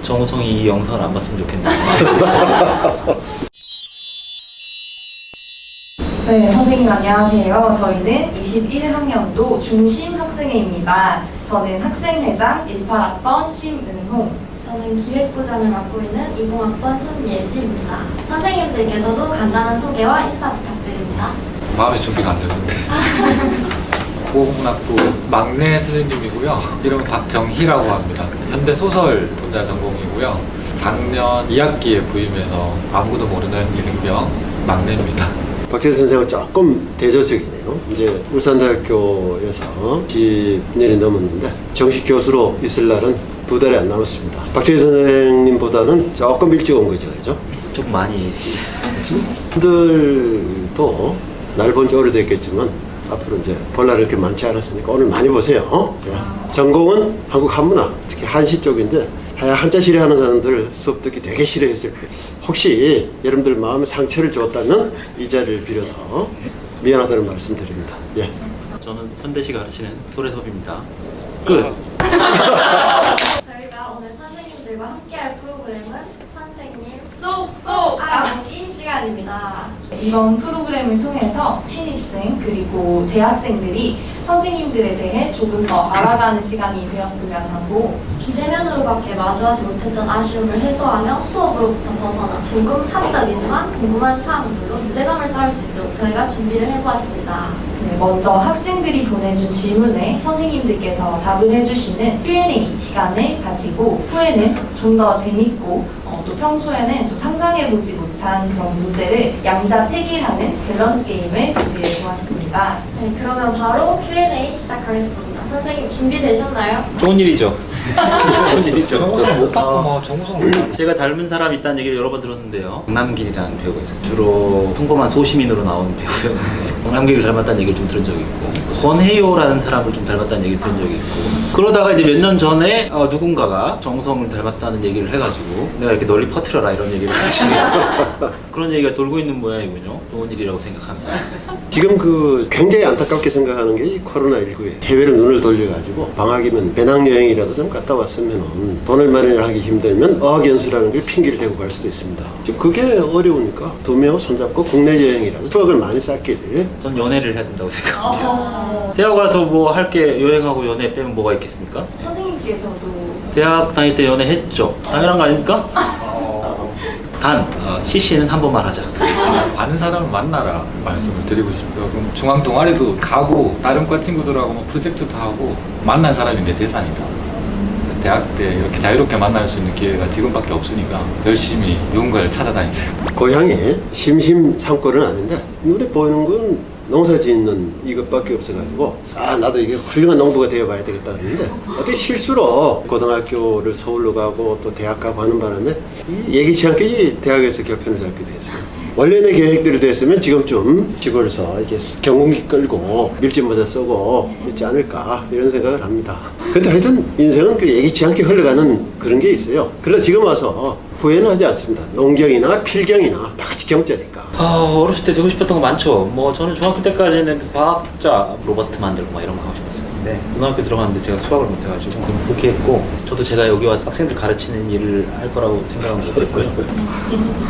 정우성이 이 영상을 안 봤으면 좋겠네요. 네, 선생님 안녕하세요. 저희는 21학년도 중심 학생회입니다. 저는 학생회장 18학번 심은홍. 저는 기획부장을 맡고 있는 20학번 손예지입니다. 선생님들께서도 간단한 소개와 인사 부탁드립니다. 마음의 준비가 안 되는데. 고공학부 막내 선생님이고요. 이름은 박정희라고 합니다. 현대 소설 분야 전공이고요. 작년 2학기에 부임해서 아무도 모르는 이등병 막내입니다. 박재희 선생은 조금 대조적이네요. 이제 울산대학교에서 10년이 넘었는데 정식 교수로 있을 날은 2달이 안 남았습니다. 박재희 선생님보다는 조금 일찍 온 거죠, 그죠? 좀 많이. 분들도 날 본 지 오래됐겠지만 앞으로 이제 볼 날이 그렇게 많지 않았으니까 오늘 많이 보세요. 네. 전공은 한국 한문학, 특히 한시 쪽인데 한자 싫어하는 사람들 수업 듣기 되게 싫어했을 거예요. 혹시 여러분들 마음에 상처를 주었다면 이 자리를 빌어서 미안하다는 말씀 드립니다. 예. 저는 현대시 가르치는 소래섭입니다. 끝. 저희가 오늘 선생님들과 함께할 프로그램은 선생님 쏙쏙 알아보기 시간입니다. 이번 프로그램을 통해서 신입생 그리고 재학생들이 선생님들에 대해 조금 더 알아가는 시간이 되었으면 하고 비대면으로밖에 마주하지 못했던 아쉬움을 해소하며 수업으로부터 벗어나 조금 사적이지만 궁금한 사항들로 유대감을 쌓을 수 있도록 저희가 준비를 해보았습니다. 네, 먼저 학생들이 보내준 질문에 선생님들께서 답을 해주시는 Q&A 시간을 가지고 후에는 좀 더 재밌고 또 평소에는 좀 상상해보지 못한 그런 문제를 양자택일하는 밸런스 게임을 준비해 보았습니다. 네, 그러면 바로 Q&A 시작하겠습니다. 선생님 준비되셨나요? 좋은 일이죠. 좋은 일이죠. 정우성 못 봤고 뭐 정우성 못 봤고. 제가 닮은 사람이 있다는 얘기를 여러 번 들었는데요. 강남길이라는 배우가 있었어요. 주로 평범한 소시민으로 나온 배우였는데 강남길을 닮았다는 얘기를 좀 들은 적이 있고 권혜요라는 사람을 좀 닮았다는 얘기를 들은 적이 있고 그러다가 이제 몇 년 전에 누군가가 정우성을 닮았다는 얘기를 해가지고 내가 이렇게 널리 퍼뜨려라 이런 얘기를 하시 그런 얘기가 돌고 있는 모양이군요. 좋은 일이라고 생각합니다. 지금 그 굉장히 안타깝게 생각하는 게 이 코로나19에 해외로 눈을 돌려가지고 방학이면 배낭여행이라도 좀 갔다 왔으면 돈을 마련하기 힘들면 어학연수라는 걸 핑계를 대고 갈 수도 있습니다. 지금 그게 어려우니까 두 명 손잡고 국내 여행이라도 추억을 많이 쌓기를. 전 연애를 해야 된다고 생각합니다. 대학 가서 뭐 할 게 여행하고 연애 빼면 뭐가 있겠습니까? 선생님께서도 대학 다닐 때 연애했죠. 당연한 거 아닙니까? 단 CC는 한 번만 하자. 아는 사람을 만나라 말씀을 드리고 싶어요. 그럼 중앙 동아리도 가고 다른 과 친구들하고 뭐 프로젝트도 하고 만난 사람이 내 재산이다. 대학 때 이렇게 자유롭게 만날 수 있는 기회가 지금밖에 없으니까 열심히 누군가를 찾아다니세요. 고향이 심심산골은 아닌데 눈에 보이는 건 농사 짓는 이것밖에 없어가지고 나도 이게 훌륭한 농부가 되어봐야 되겠다 했는데 어떻게 실수로 고등학교를 서울로 가고 또 대학 가고 하는 바람에 예기치 않게 이 대학에서 격편을 잡게 됐어요. 원래의 계획대로 됐으면 지금쯤 시골에서 이렇게 경운기 끌고 밀짚모자 쓰고 있지 않을까 이런 생각을 합니다. 근데 하여튼 인생은 그 예기치 않게 흘러가는 그런 게 있어요. 그래서 지금 와서 후회는 하지 않습니다. 농경이나 필경이나 다 같이 경제니까. 어렸을 때 되고 싶었던 거 많죠. 뭐 저는 중학교 때까지는 과학자 로봇 만들고 막 이런 거 하고 싶었어요. 근데 고등학교 들어갔는데 제가 수학을 못해가지고 그럼 포기했고 저도 제가 여기 와서 학생들 가르치는 일을 할 거라고 생각은 못했고요.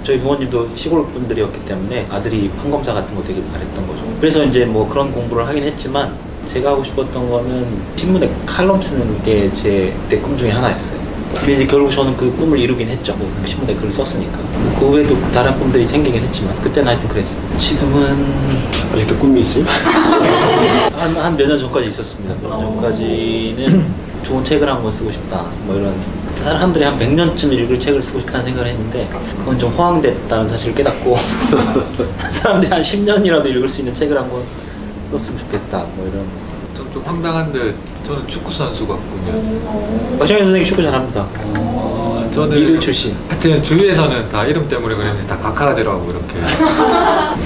저희 부모님도 시골 분들이었기 때문에 아들이 판검사 같은 거 되게 바랬던 거죠. 그래서 이제 뭐 그런 공부를 하긴 했지만 제가 하고 싶었던 거는 신문에 칼럼 쓰는 게 제 그때 꿈 중에 하나였어요. 근데 이제 결국 저는 그 꿈을 이루긴 했죠. 뭐 신문에 글을 썼으니까. 그 외에도 다른 꿈들이 생기긴 했지만 그때는 하여튼 그랬어요. 지금은 아직도 꿈이 있어요? 한 몇 년 전까지 있었습니다. 몇 년 전까지는 좋은 책을 한 권 쓰고 싶다. 뭐 이런 사람들이 한 100년쯤 읽을 책을 쓰고 싶다는 생각을 했는데 그건 좀 허황됐다는 사실을 깨닫고 사람들이 한 10년이라도 읽을 수 있는 책을 한 권 썼으면 좋겠다. 뭐 이런. 좀 황당한데 저는 축구 선수가 꿈이었어요. 박정희 선생님 축구 잘합니다. 저는 미드 출신. 하여튼 주위에서는 다 이름 때문에 그랬는데 다 각하라지라고 이렇게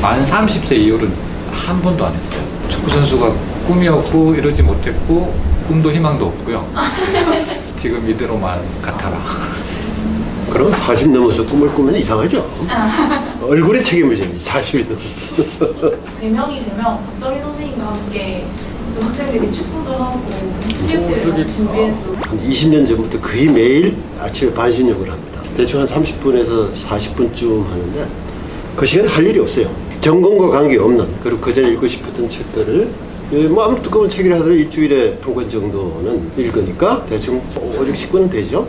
만 30세 이후로는 한 번도 안 했어요. 축구 선수가 꿈이었고 이루지 못했고 꿈도 희망도 없고요. 지금 이대로만 같아라. 그럼 40 넘어서 꿈을 꾸면 이상하죠. 얼굴에 책임을 져야지 40이 넘어. 대명이 되면 박정희 선생님과 함께 또 학생들이 축구도 하고 체육대회를 저기, 같이 준비해도 한 20년 전부터 거의 매일 아침에 반신욕을 합니다. 대충 한 30분에서 40분쯤 하는데 그 시간에 할 일이 없어요. 전공과 관계없는, 그리고 그 전에 읽고 싶었던 책들을 뭐 아무 두꺼운 책이라 하더라도 일주일에 한 권 정도는 읽으니까 대충 5, 60권은 되죠.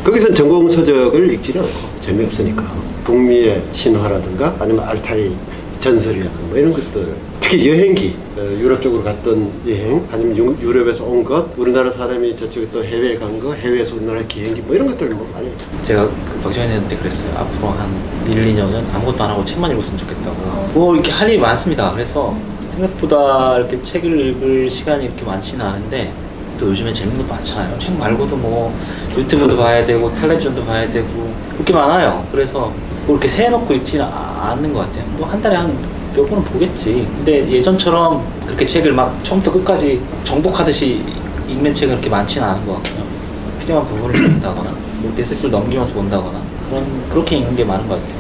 거기선 전공 서적을 읽지는 않고 재미없으니까 북미의 신화라든가 아니면 알타이 전설이라든가 뭐 이런 것들, 특히 여행기, 유럽 쪽으로 갔던 여행, 아니면 유럽에서 온 것, 우리나라 사람이 저쪽에 또 해외에 간 거, 해외에서 우리나라 기행기 뭐 이런 것들 뭐 많이. 제가 그 박정희한테 그랬어요. 앞으로 한 1, 2년은 아무것도 안 하고 책만 읽었으면 좋겠다고. 뭐 이렇게 할 일이 많습니다. 그래서 생각보다 이렇게 책을 읽을 시간이 이렇게 많지는 않은데 또 요즘에 재밌는 거 많잖아요. 책 말고도 뭐 유튜브도 봐야 되고 텔레비전도 봐야 되고 그렇게 많아요. 그래서 뭐 이렇게 세놓고 읽지는 않는 것 같아요. 뭐 한 달에 한 몇 번은 보겠지. 근데 예전처럼 그렇게 책을 막 처음부터 끝까지 정복하듯이 읽는 책은 그렇게 많지는 않은 것 같고요. 필요한 부분을 본다거나 뭐 이렇게 슬슬 넘기면서 본다거나 그렇게 읽는 게 많은 것 같아요.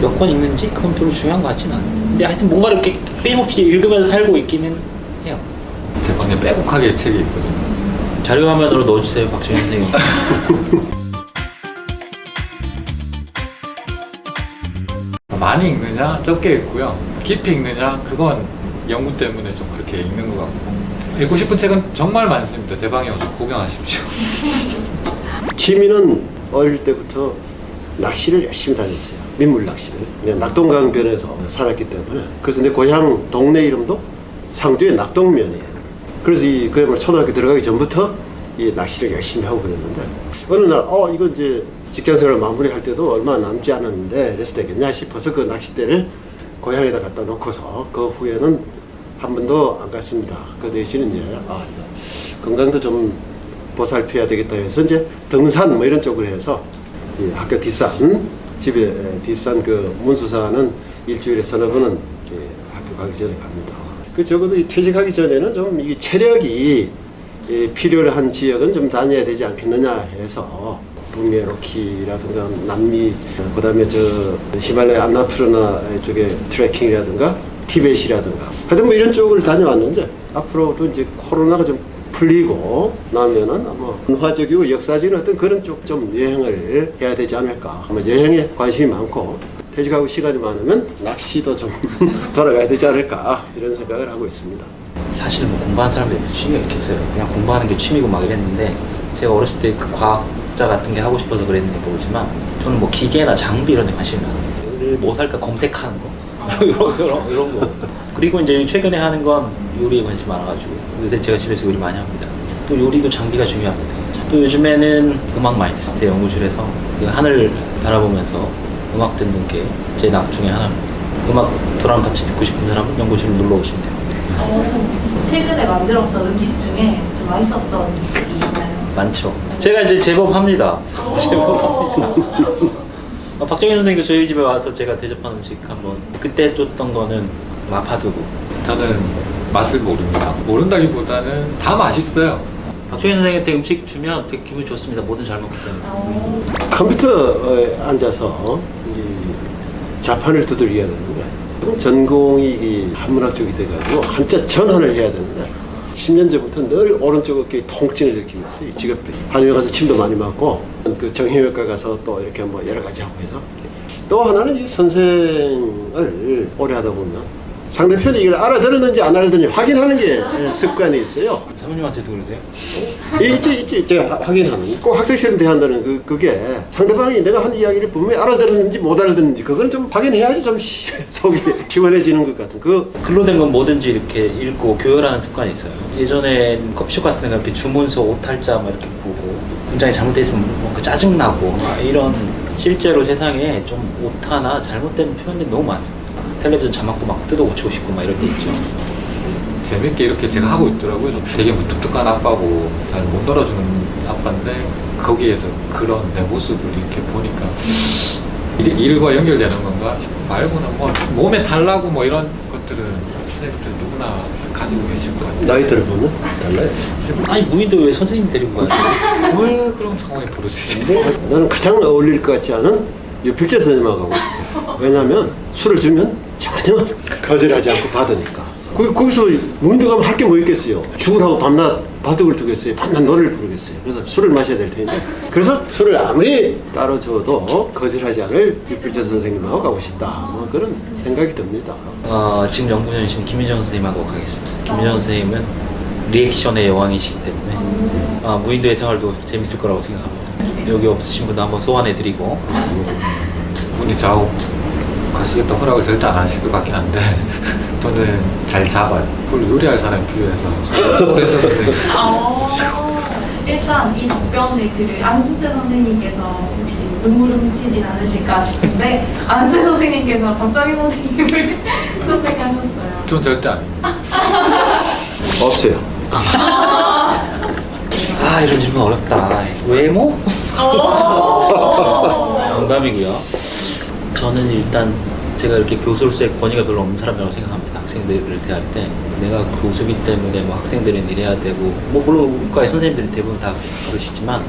몇 권 읽는지 그건 별로 중요한 것 같지는 않아요. 근데 하여튼 뭔가를 이렇게 끊임없이 읽으면서 살고 있기는 해요. 제 방에 빼곡하게 책이 있거든요. 자료 화면으로 넣어주세요, 박정희 선생님. 많이 읽느냐, 적게 읽고요. 깊이 읽느냐, 그건 연구 때문에 좀 그렇게 읽는 것 같고. 읽고 싶은 책은 정말 많습니다. 제 방에 와서 구경하십시오. 취미는 어릴 때부터 낚시를 열심히 다녔어요. 민물 낚시를. 그냥 낙동강변에서 살았기 때문에. 그래서 내 고향 동네 이름도 상주의 낙동면이에요. 그래서 그야말로 초등학교 들어가기 전부터 이 낚시를 열심히 하고 그랬는데 어느 날 이거 이제 직장생활 마무리할 때도 얼마 남지 않았는데 그래서 되겠냐 싶어서 그 낚싯대를 고향에다 갖다 놓고서 그 후에는 한 번도 안 갔습니다. 그 대신 이제 건강도 좀 보살펴야 되겠다 해서 이제 등산 뭐 이런 쪽으로 해서 이 학교 뒷산, 집에 뒷산 그 문수사는 일주일에 서너 번은 학교 가기 전에 갑니다. 그 적어도 이 퇴직하기 전에는 좀 이 체력이 필요로 한 지역은 좀 다녀야 되지 않겠느냐 해서 북미 로키라든가 남미, 그다음에 저 히말라야 안나푸르나 쪽에 트레킹이라든가 티벳이라든가 하여튼 뭐 이런 쪽을 다녀왔는데 앞으로도 이제 코로나가 좀 풀리고 나면은 아마 문화적이고 역사적인 어떤 그런 쪽 좀 여행을 해야 되지 않을까. 아마 여행에 관심이 많고 퇴직하고 시간이 많으면 낚시도 좀 돌아가야 되지 않을까 이런 생각을 하고 있습니다. 사실 뭐 공부하는 사람들이 취미가 있겠어요. 그냥 공부하는 게 취미고 막 이랬는데 제가 어렸을 때 그 과학자 같은 게 하고 싶어서 그랬는지 모르지만 저는 뭐 기계나 장비 이런 데 관심이 많아요. 뭐 살까 검색하는 거 이런 거. 그리고 이제 최근에 하는 건 요리에 관심이 많아가지고 요새 제가 집에서 요리 많이 합니다. 또 요리도 장비가 중요합니다. 또 요즘에는 음악 많이 듣을 때 연구실에서 그 하늘 바라보면서 음악 듣는 게 제 낙 중에 하나입니다. 음악 저랑 같이 듣고 싶은 사람은 연구실로 놀러 오시면 돼요. 최근에 만들었던 음식 중에 좀 맛있었던 음식이 있나요? 많죠. 제가 이제 제법 합니다. 제법 합니다. 박정희 선생님도 저희 집에 와서 제가 대접한 음식 한번 그때 줬던 거는 마파두부. 저는 맛을 모릅니다. 모른다기보다는 다 맛있어요. 박정희 선생님한테 음식 주면 되게 기분이 좋습니다. 뭐든 잘 먹기 때문에. 컴퓨터에 앉아서 이 자판을 두들겨야 되는데 전공이 이 한문학 쪽이 돼가지고 한자 전환을 해야 되는데 10년 전부터 늘 오른쪽 어깨에 통증을 느끼고 있어요. 이 직업들이. 한의원 가서 침도 많이 맞고 그 정형외과 가서 또 이렇게 뭐 여러 가지 하고 해서 또 하나는 이 선생을 오래 하다 보면 상대편이 이걸 알아들었는지 안 알아들었는지 확인하는 게 습관이 있어요. 사모님한테도 그러세요? 있지. 제가 확인하는. 꼭 학생 시험 대한다는 그게 상대방이 내가 한 이야기를 분명히 알아들었는지 못 알아들었는지 그건 좀 확인해야지 좀 속이 시원해지는 것 같은. 글로 된 건 뭐든지 이렇게 읽고 교열하는 습관이 있어요. 예전에 커피숍 같은 데 이렇게 주문서 오탈자 막 이렇게 보고 문장이 잘못돼 있으면 뭔가 짜증나고 막 이런 실제로 세상에 좀 오타나 잘못된 표현들이 너무 많습니다. 텔레비전 자막도 막 뜯어 고치고 싶고 막 이럴 때 있죠. 재밌게 이렇게 제가 하고 있더라고요. 되게 무뚝뚝한 아빠고 잘 못 놀아주는 아빠인데 거기에서 그런 내 모습을 이렇게 보니까 일과 연결되는 건가 말고는 뭐 몸에 달라고 뭐 이런 것들은 선생님들 누구나 가지고 계실 것 같아요. 나이대를 보면 달라요. 아니 무인도 왜 선생님 데리고 가요? 뭘 그런 상황에 부르시지? 나는 가장 어울릴 것 같지 않은 유필재 선생님하고 가고 싶어요. 왜냐하면 술을 주면 전혀 거절하지 않고 받으니까. 거기서 무인도 가면 할 게 뭐 있겠어요. 죽으라고 밤낮 바둑을 두겠어요? 밤낮 노래를 부르겠어요? 그래서 술을 마셔야 될 텐데 그래서 술을 아무리 따로 줘도 거절하지 않을 유필재 선생님하고 가고 싶다 뭐 그런 생각이 듭니다. 지금 연구위원이신 김윤정 선생님하고 가겠습니다. 김윤정 선생님은 리액션의 여왕이시기 때문에 무인도의 생활도 재밌을 거라고 생각합니다. 여기 없으신 분도 한번 소환해드리고 분이 좌우 가시겠다 허락을 절대 안 하실 것 같긴 한데 저는 잘 잡아요. 그걸 요리할 사람이 필요해서 그래서 일단 이 답변을 들을 안순태 선생님께서 혹시 눈물을 훔치진 않으실까 싶은데 안순태 선생님께서 박정희 선생님을 선택하셨어요. 전 절대 아닙니다. 없어요. 이런 질문 어렵다. 외모? 농담이고요. 저는 일단 제가 이렇게 교수로서의 권위가 별로 없는 사람이라고 생각합니다. 학생들을 대할 때 내가 교수기 때문에 뭐 학생들은 이래야 되고 뭐 물론 과의 선생님들이 대부분 다 그러시지만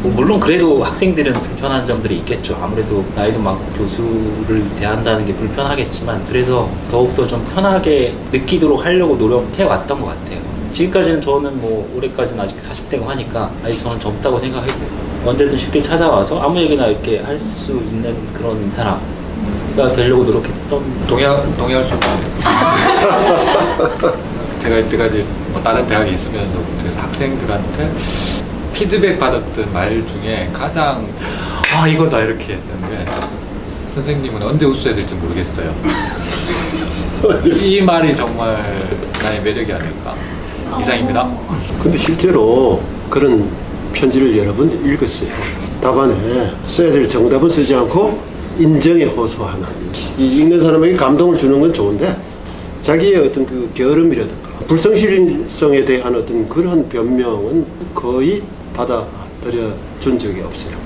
뭐 물론 그래도 학생들은 불편한 점들이 있겠죠. 아무래도 나이도 많고 교수를 대한다는 게 불편하겠지만 그래서 더욱더 좀 편하게 느끼도록 하려고 노력해 왔던 것 같아요. 지금까지는 저는 뭐 올해까지는 아직 40대고 하니까 아직 저는 젊다고 생각했고 언제든 쉽게 찾아와서 아무 얘기나 이렇게 할 수 있는 그런 사람가 되려고 노력했던. 동의할 수 없어요. 제가 이때까지 뭐 다른 대학에 있으면서부터 해서 학생들한테 피드백 받았던 말 중에 가장 이거다 이렇게 했던 게 선생님은 언제 웃어야 될지 모르겠어요. 이 말이 정말 나의 매력이 아닐까. 이상입니다. 근데 실제로 그런 편지를 여러 번 읽었어요. 답안에 써야 될 정답은 쓰지 않고 인정에 호소하는 이 읽는 사람에게 감동을 주는 건 좋은데 자기의 어떤 그 게으름이라든가 불성실성에 대한 어떤 그런 변명은 거의 받아들여 준 적이 없어요.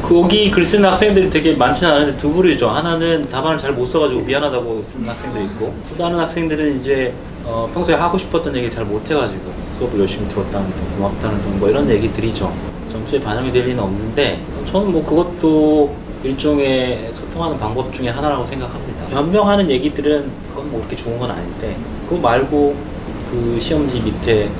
거기 글 쓰는 학생들이 되게 많지는 않은데 두 부류죠. 하나는 답안을 잘 못 써가지고 미안하다고 쓰는 학생들이 있고 또 다른 학생들은 이제 평소에 하고 싶었던 얘기 잘 못해가지고 수업을 열심히 들었다는 등 고맙다는 등 뭐 이런 얘기들이죠. 점수에 반영이 될 리는 없는데 저는 뭐 그것도 일종의 소통하는 방법 중에 하나라고 생각합니다. 변명하는 얘기들은 그건 뭐 그렇게 좋은 건 아닌데 그거 말고 그 시험지 밑에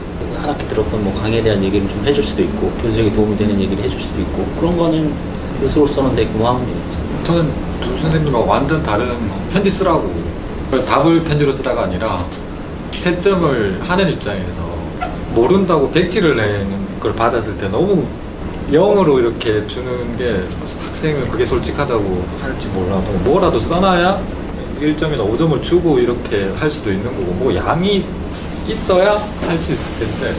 한 학기 들었던 뭐 강의에 대한 얘기를 좀 해줄 수도 있고 교수에게 도움이 되는 얘기를 해줄 수도 있고 그런 거는 교수로서는 되게 고마운 일이죠. 저는 두 선생님하고 완전 다른 편지 쓰라고 답을 편지로 쓰라가 아니라 채점을 하는 입장에서 모른다고 백지를 내는 걸 받았을 때 너무 0으로 이렇게 주는 게 학생은 그게 솔직하다고 할지 몰라도 뭐라도 써놔야 1점이나 5점을 주고 이렇게 할 수도 있는 거고 뭐 양이 있어야 할 수 있을 텐데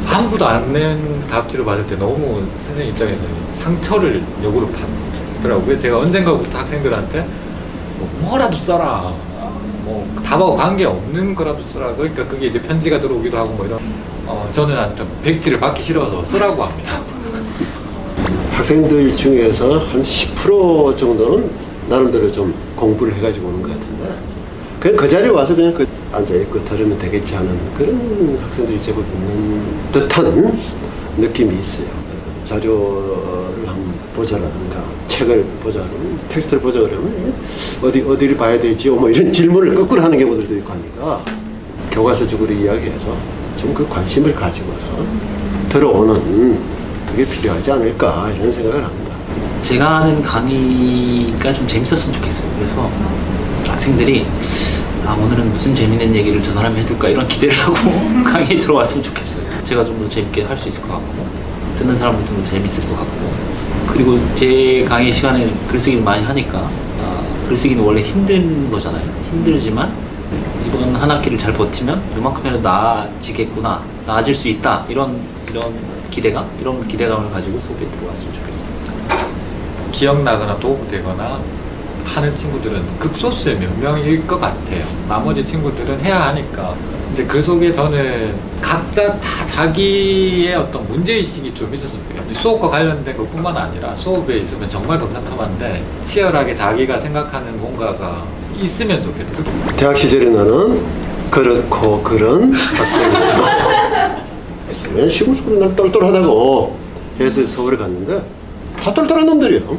아무도 안 낸 답지를 받을 때 너무 선생님 입장에서 상처를 역으로 받더라고요. 그래서 제가 언젠가부터 학생들한테 뭐라도 써라. 뭐 답하고 관계없는 거라도 쓰라. 그러니까 그게 이제 편지가 들어오기도 하고 뭐 이런 저는 하여튼 백지를 받기 싫어서 쓰라고 합니다. 학생들 중에서 한 10% 정도는 나름대로 좀 공부를 해가지고 오는 것 같은데 그냥 그 자리에 와서 그냥 앉아있고 들으면 되겠지 하는 그런 학생들이 제법 있는 듯한 느낌이 있어요. 자료를 한번 보자라든가 책을 보자 그러면 텍스트를 보자 그러면 어디를 봐야 되지요 뭐 이런 질문을 거꾸로 하는 경우들도 있고 하니까 교과서적으로 이야기해서 좀 그 관심을 가지고서 들어오는 그게 필요하지 않을까 이런 생각을 합니다. 제가 하는 강의가 좀 재밌었으면 좋겠어요. 그래서 학생들이 오늘은 무슨 재밌는 얘기를 저 사람이 해줄까 이런 기대를 하고 강의에 들어왔으면 좋겠어요. 제가 좀 더 재밌게 할 수 있을 것 같고 듣는 사람도 좀 더 재밌을 것 같고 그리고 제 강의 시간에 글쓰기를 많이 하니까 글쓰기는 원래 힘든 거잖아요. 힘들지만 이번 한 학기를 잘 버티면 이만큼이라도 나아지겠구나, 나아질 수 있다 이런 기대감을 가지고 수업에 들어왔으면 좋겠습니다. 기억나거나 도움되거나 하는 친구들은 극소수의 몇 명일 것 같아요. 나머지 친구들은 해야 하니까. 이제 그 속에 저는 각자 다 자기의 어떤 문제의식이 좀 있었어요. 수업과 관련된 것뿐만 아니라 수업에 있으면 정말 금상첨화인데 치열하게 자기가 생각하는 뭔가가 있으면 좋겠더라고요. 대학 시절에 나는 그렇고 그런 학생이었다. 했으면 시골 난 똘똘하다고 해서 서울에 갔는데 다 똘똘한 놈들이에요.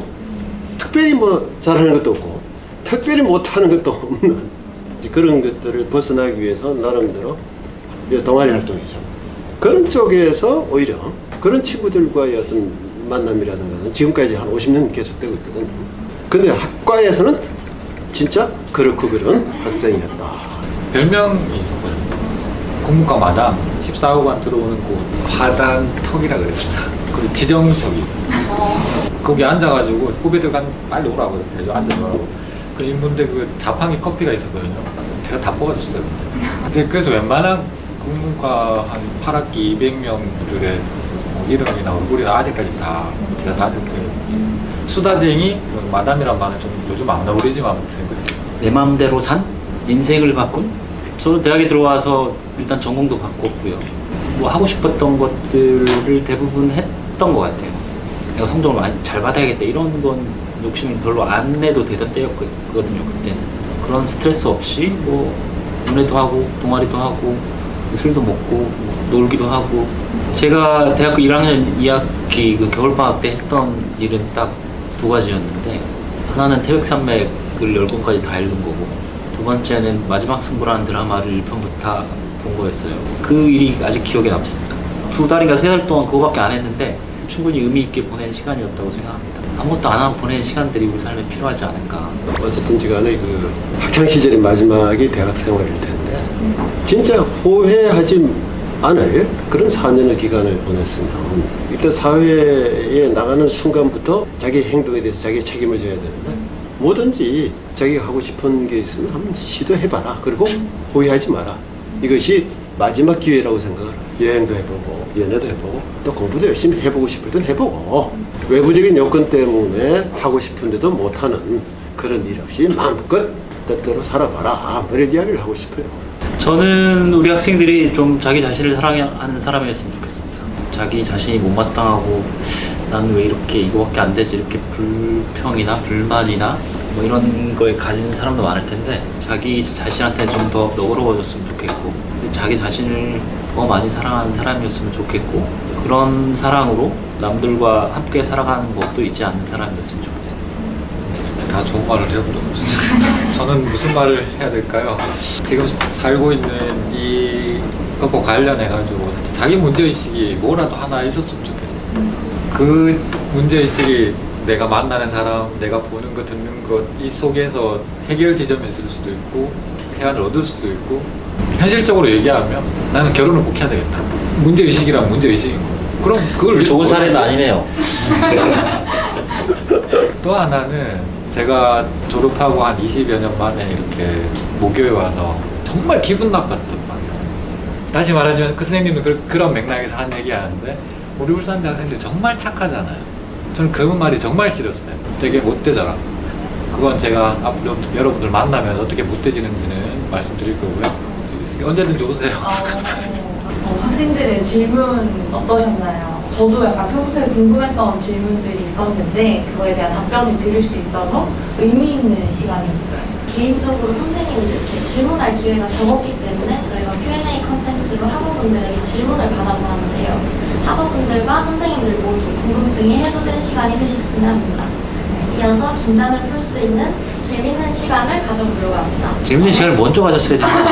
특별히 뭐 잘하는 것도 없고 특별히 못하는 것도 없는 그런 것들을 벗어나기 위해서 나름대로 동아리 활동이죠. 그런 쪽에서 오히려 그런 친구들과의 어떤 만남이라든가 지금까지 한 50년 계속되고 있거든요. 근데 학과에서는 진짜 그렇고 그런 학생이었다. 별명이 있었거든요. 국문과 마당 14호관 들어오는 곳 화단턱이라 그랬어요. 그 지정석이 거기 앉아가지고 후배들 빨리 오라고 해서 앉아서 그 인분들 그 자판기 커피가 있었거든요. 제가 다 뽑아줬어요. 근데 그래서 웬만한 국문과 한 8학기 200명들의 이름이나 얼굴이 아직까지 다 제가 다 이렇게 수다쟁이 마담이란 말은 좀 요즘 안 어울리지만 아무튼 내 마음대로 산 인생을 바꾼. 저는 대학에 들어와서 일단 전공도 바꿨고요. 뭐 하고 싶었던 것들을 대부분 했던 것 같아요. 내가 성적을 많이 잘 받아야겠다 이런 건 욕심을 별로 안 내도 되던 때였거든요. 그때는 그런 스트레스 없이 뭐 연애도 하고 동아리도 하고 술도 먹고 뭐 놀기도 하고. 제가 대학교 1학년 2학기 그 겨울방학 때 했던 일은 딱 두 가지였는데, 하나는 태백산맥을 10권까지 다 읽은 거고, 두 번째는 마지막 승부라는 드라마를 1편부터 다 본 거였어요. 그 일이 아직 기억에 남습니다. 2달인가 3달 동안 그거밖에 안 했는데 충분히 의미 있게 보낸 시간이었다고 생각합니다. 아무것도 안 하고 보낸 시간들이 우리 삶에 필요하지 않을까. 어쨌든지 간에 그 학창시절의 마지막이 대학 생활일 텐데 진짜 후회하지 않을 그런 4년의 기간을 보냈으면 일단 사회에 나가는 순간부터 자기 행동에 대해서 자기 책임을 져야 되는데 뭐든지 자기가 하고 싶은 게 있으면 한번 시도해봐라. 그리고 후회하지 마라. 이것이 마지막 기회라고 생각을 해요. 여행도 해보고 연애도 해보고 또 공부도 열심히 해보고 싶을 땐 해보고 외부적인 요건 때문에 하고 싶은데도 못하는 그런 일 없이 마음껏 뜻대로 살아봐라. 이런 이야기를 하고 싶어요. 저는 우리 학생들이 좀 자기 자신을 사랑하는 사람이었으면 좋겠습니다. 자기 자신이 못마땅하고 나는 왜 이렇게 이거밖에 안 되지 이렇게 불평이나 불만이나 뭐 이런 거에 가진 사람도 많을 텐데 자기 자신한테 좀 더 너그러워졌으면 좋겠고 자기 자신을 더 많이 사랑하는 사람이었으면 좋겠고 그런 사랑으로 남들과 함께 살아가는 법도 잊지 않는 사람이었으면 좋겠습니다. 다 좋은 말을 해보려고 저는 무슨 말을 해야 될까요? 지금 살고 있는 이것과 관련해가지고 자기 문제의식이 뭐라도 하나 있었으면 좋겠어요. 그 문제의식이 내가 만나는 사람, 내가 보는 거, 듣는 것, 이 속에서 해결 지점이 있을 수도 있고 해안을 얻을 수도 있고 현실적으로 얘기하면 나는 결혼을 꼭 해야 되겠다. 문제의식이란 문제의식인 거. 그럼 그걸 좋은 사례는 아니네요. 또 하나는 제가 졸업하고 한 20여 년 만에 이렇게 모교에 와서 정말 기분 나빴단 말이에요. 다시 말하자면 그 선생님도 그런 맥락에서 한 얘기 하는데 우리 울산대 학생들 정말 착하잖아요. 저는 그 말이 정말 싫었어요. 되게 못되잖아. 그건 제가 앞으로 여러분들 만나면 어떻게 못되지는지는 말씀드릴 거고요. 언제든지 오세요. 학생들의 질문 어떠셨나요? 저도 약간 평소에 궁금했던 질문들이 있었는데 그거에 대한 답변을 들을 수 있어서 의미 있는 시간이었어요. 개인적으로 선생님들께 질문할 기회가 적었기 때문에 저희가 Q&A 컨텐츠로 학우분들에게 질문을 받아보았는데요. 학우분들과 선생님들 모두 궁금증이 해소된 시간이 되셨으면 합니다. 이어서 긴장을 풀 수 있는 재밌는 시간을 가져보려고 합니다. 재밌는 시간을 먼저 가졌어야 되는데.